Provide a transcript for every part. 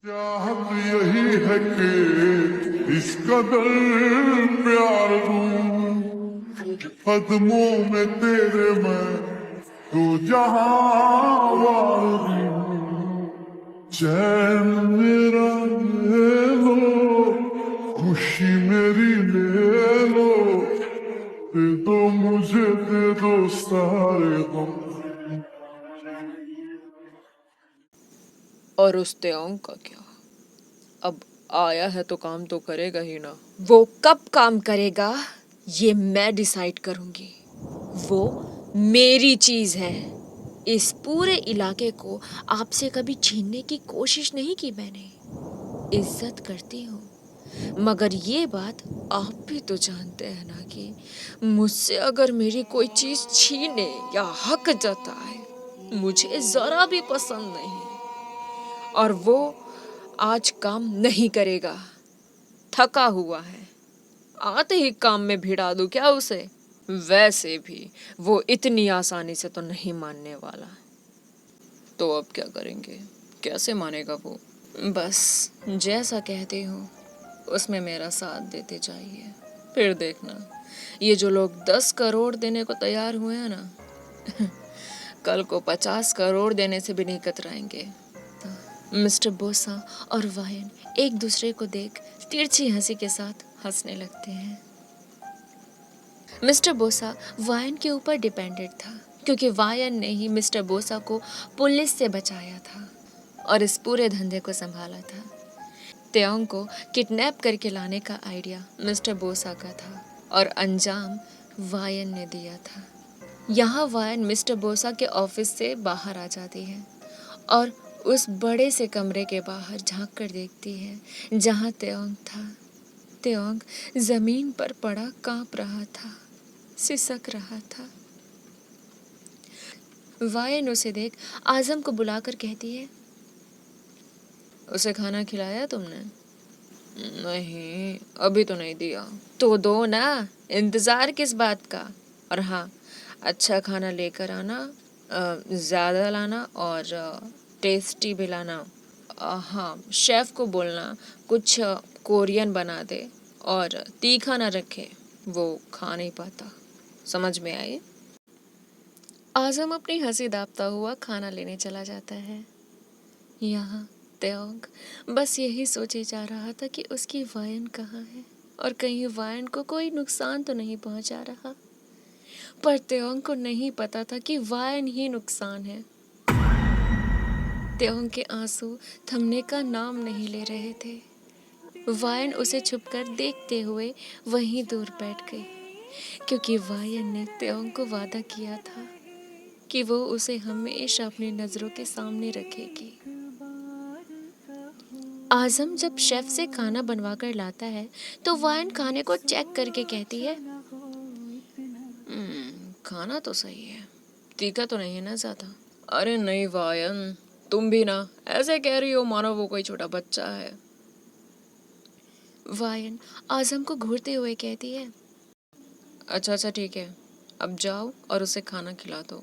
चाहत यही है कि इस कदर प्यार दूं कदमों में तेरे मैं तो जहां वार दूं चैन मेरा ले लो खुशी मेरी ले लो दे दो मुझे दे दो सारे गम। और उस त्योंग का क्या? अब आया है तो काम तो करेगा ही ना। वो कब काम करेगा ये मैं डिसाइड करूंगी। वो मेरी चीज है। इस पूरे इलाके को आपसे कभी छीनने की कोशिश नहीं की मैंने। इज्जत करती हूँ, मगर ये बात आप भी तो जानते हैं ना कि मुझसे अगर मेरी कोई चीज छीने या हक जताए मुझे जरा भी पसंद नहीं। और वो आज काम नहीं करेगा, थका हुआ है। आते ही काम में भिड़ा दूं क्या उसे? वैसे भी वो इतनी आसानी से तो नहीं मानने वाला। तो अब क्या करेंगे? कैसे मानेगा वो? बस जैसा कहती हूँ उसमें मेरा साथ देते जाइए। फिर देखना, ये जो लोग 10 करोड़ देने को तैयार हुए हैं ना कल को 50 करोड़ देने से भी नहीं कतराएंगे। मिस्टर बोसा और वायन एक दूसरे को देख तिरछी हंसी के साथ हंसने लगते हैं। मिस्टर बोसा वायन के ऊपर डिपेंडेंट था क्योंकि वायन ने ही मिस्टर बोसा को पुलिस से बचाया था और इस पूरे धंधे को संभाला था। त्योंग को किडनैप करके लाने का आइडिया मिस्टर बोसा का था और अंजाम वायन ने दिया था। यहाँ वायन मिस्टर बोसा के ऑफिस से बाहर आ जाती है और उस बड़े से कमरे के बाहर झांक कर देखती है जहाँ त्योंग था। त्योंग जमीन पर पड़ा कांप रहा था, सिसक रहा था। वायन उसे देख आजम को बुलाकर कहती है, उसे खाना खिलाया तुमने? नहीं, अभी तो नहीं दिया। तो दो ना, इंतजार किस बात का? और हाँ, अच्छा खाना लेकर आना, ज़्यादा लाना और टेस्टी भी लाना। हाँ, शेफ को बोलना कुछ कोरियन बना दे और तीखा ना रखे, वो खा नहीं पाता। समझ में आई? आजम अपनी हंसी दापता हुआ खाना लेने चला जाता है। यहाँ त्योंग बस यही सोचे जा रहा था कि उसकी वायन कहाँ है और कहीं वायन को कोई नुकसान तो नहीं पहुंचा रहा। पर त्योंग को नहीं पता था कि वायन ही नुकसान है। त्योंग के आंसू थमने का नाम नहीं ले रहे थे। वायन उसे छुपकर देखते हुए वहीं दूर बैठ गई क्योंकि वायन ने त्योंग को वादा किया था कि वो उसे हमेशा अपनी नजरों के सामने रखेगी। आजम जब शेफ से खाना बनवा कर लाता है तो वायन खाने को चेक करके कहती है, खाना तो सही है, तीखा तो नहीं है ना ज्यादा? अरे नहीं वायन, तुम भी ना ऐसे कह रही हो मानो वो कोई छोटा बच्चा है। वायन आजम को घूरते हुए कहती है, अच्छा अच्छा ठीक है, अब जाओ और उसे खाना खिला दो।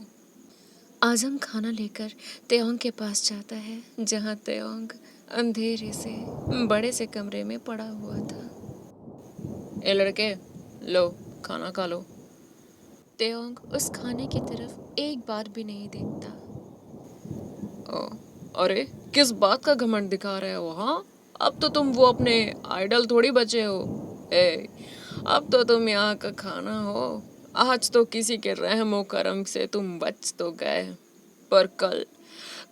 आजम खाना लेकर त्योंग के पास जाता है जहाँ त्योंग अंधेरे से बड़े से कमरे में पड़ा हुआ था। ए लड़के, लो खाना खा लो। त्योंग उस खाने की तरफ एक बार भी नहीं देखता। ओ, अरे किस बात का घमंड दिखा रहे हो? हाँ, अब तो तुम वो अपने आइडल थोड़ी बचे हो। ए, अब तो तुम यहाँ का खाना हो। आज तो किसी के रहमो करम से तुम बच तो गए, पर कल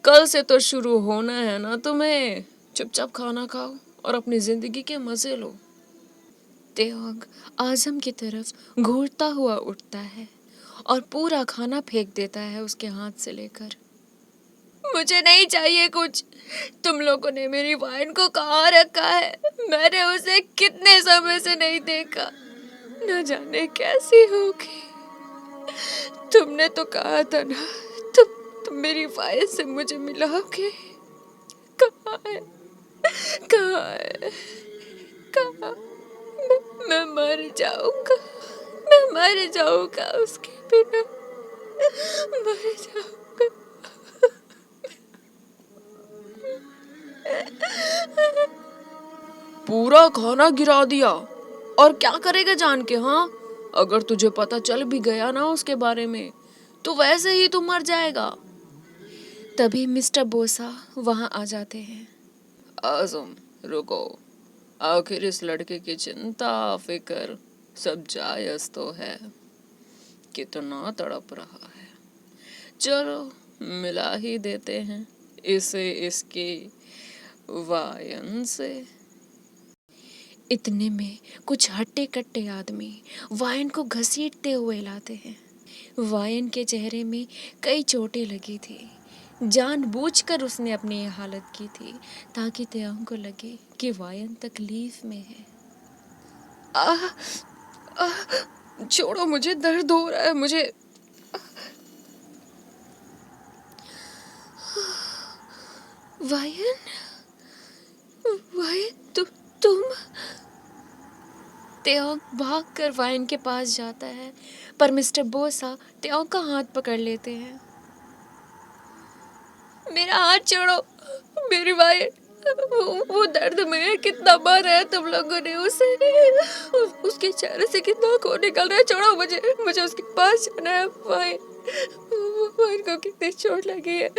कल से तो शुरू होना है ना तुम्हें। चुपचाप खाना खाओ और अपनी जिंदगी के मजे लो। त्योंग आजम की तरफ घूरता हुआ उठता है और पूरा खाना फेंक देता है उसके हाथ से लेकर। मुझे नहीं चाहिए कुछ। तुम लोगों ने मेरी वाइन को कहाँ रखा है? मैंने उसे कितने समय से नहीं देखा, न जाने कैसी होगी। तुमने तो कहा था ना, तुम मेरी वाइन से मुझे मिलाओगे। कहाँ है? कहाँ है? कहाँ? मैं मर जाऊंगा, मैं मर जाऊंगा उसके बिना, मर जाऊंगा। पूरा खाना गिरा दिया। और क्या करेगा जान के? हाँ, अगर तुझे पता चल भी गया ना उसके बारे में तो वैसे ही तू मर जाएगा। तभी मिस्टर बोसा वहां आ जाते हैं। आजम रुको, आखिर इस लड़के की चिंता फिक्र सब जायज तो है, कितना तड़प रहा है। चलो मिला ही देते हैं इसे इसकी वायन से। इतने में कुछ हट्टे कट्टे आदमी वायन को घसीटते हुए लाते हैं। वायन के चेहरे में कई चोटें लगी थी। जानबूझकर उसने अपनी ये हालत की थी ताकि त्योंग को लगे कि वायन तकलीफ में है। आह, आह, छोड़ो मुझे, दर्द हो रहा है मुझे। वायन, वायन तुम। त्योंग भागकर वायन के पास जाता है पर मिस्टर बोसा त्योंग का हाथ पकड़ लेते हैं। मेरा हाथ छोड़ो, मेरी वायन, वो दर्द में है, कितना मारा है तुम लोगों ने उसे। उसके चेहरे से कितना खून निकल रहा है। छोड़ो मुझे उसके पास जाना है। वायन को कितनी चोट लगी है।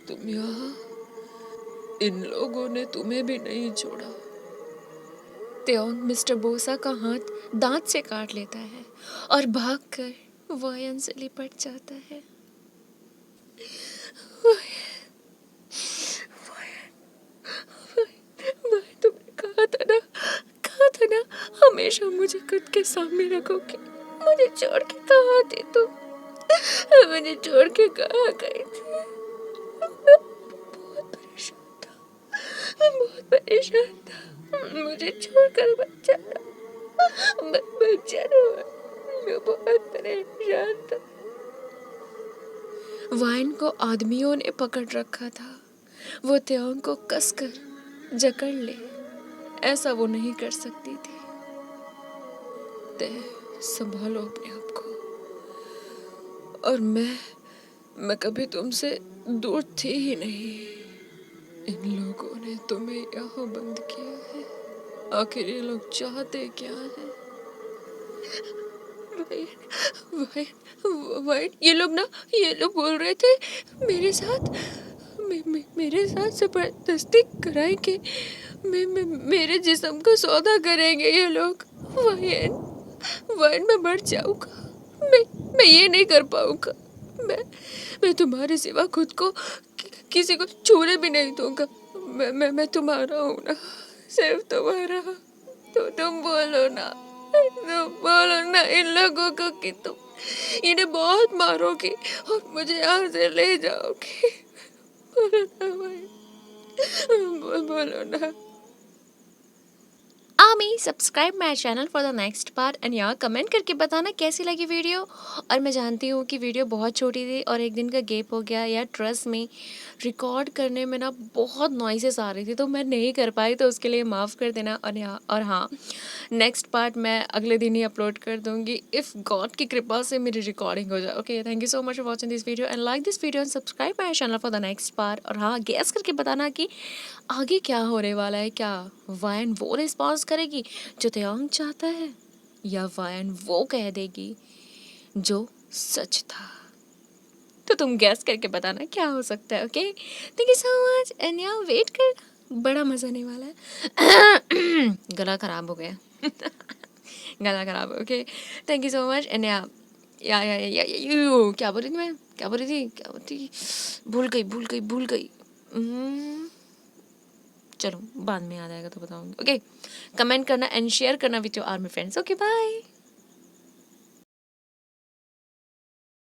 तुम यहाँ, इन लोगों ने तुम्हें भी नहीं छोड़ा। त्योंग मिस्टर बोसा का हाथ दांत से काट लेता है और भागकर वायन से लिपट जाता है। वायन, तुमने कहा था ना हमेशा मुझे खुद के सामने रखोगे। मुझे छोड़ के कहाँ थी तुम? मुझे छोड़ के कहाँ गई थी? बहुत परेशान था। मुझे छोड़कर बच्चा मैं बहुत परेशान था। वाइन को आदमियों ने पकड़ रखा था। वो त्योंग को कसकर जकड़ ले, ऐसा वो नहीं कर सकती थी। ते संभालो अपने आप को। और मैं कभी तुमसे दूर थी ही नहीं। इन लोगों ने तुम्हें यहाँ बंद किया है। आखिर ये लोग चाहते क्या है? वाइन, ये लोग बोल रहे थे मेरे साथ जबरदस्ती कराएंगे। मेरे जिस्म का सौदा करेंगे ये लोग। वाइन, मैं मर जाऊंगा। मैं ये नहीं कर पाऊंगा। मैं तुम्हारे सिवा खुद को किसी को छूने भी नहीं दूंगा। मैं तुम्हारा हूँ ना, सिर्फ तुम्हारा। तो तुम बोलो ना इन लोगों को कि तुम इन्हें बहुत मारोगे और मुझे यहाँ से ले जाओगे। बोलो ना भाई, बोलो ना। आमी subscribe my channel for the next part and यहाँ कमेंट करके बताना कैसी लगी वीडियो। और मैं जानती हूँ कि वीडियो बहुत छोटी थी और एक दिन का गैप हो गया। या ट्रस्ट में रिकॉर्ड करने में ना बहुत नॉइसेस आ रही थी तो मैं नहीं कर पाई, तो उसके लिए माफ़ कर देना। और हाँ, नेक्स्ट पार्ट मैं अगले दिन ही अपलोड कर दूँगी इफ़ गॉड की कृपा से मेरी रिकॉर्डिंग हो जाए। Okay, thank you so much for watching this video and like this video and subscribe my channel for the next part. और हाँ, गैस करके बताना कि आगे क्या होने वाला है। क्या वायन वो रिस्पॉन्स करेगी जो त्योंग चाहता है, या वायन वो कह देगी जो सच था? तो तुम गैस करके बताना क्या हो सकता है। Okay, thank you so much and या वेट कर, बड़ा मजा आने वाला है। गला खराब हो गया। गला खराब। Okay, thank you so much and या क्या बोल रही थी? भूल गई। चलो बाद में याद आएगा तो बताऊंगी। ओके, कमेंट करना एंड शेयर करना with your army friends. Okay, bye.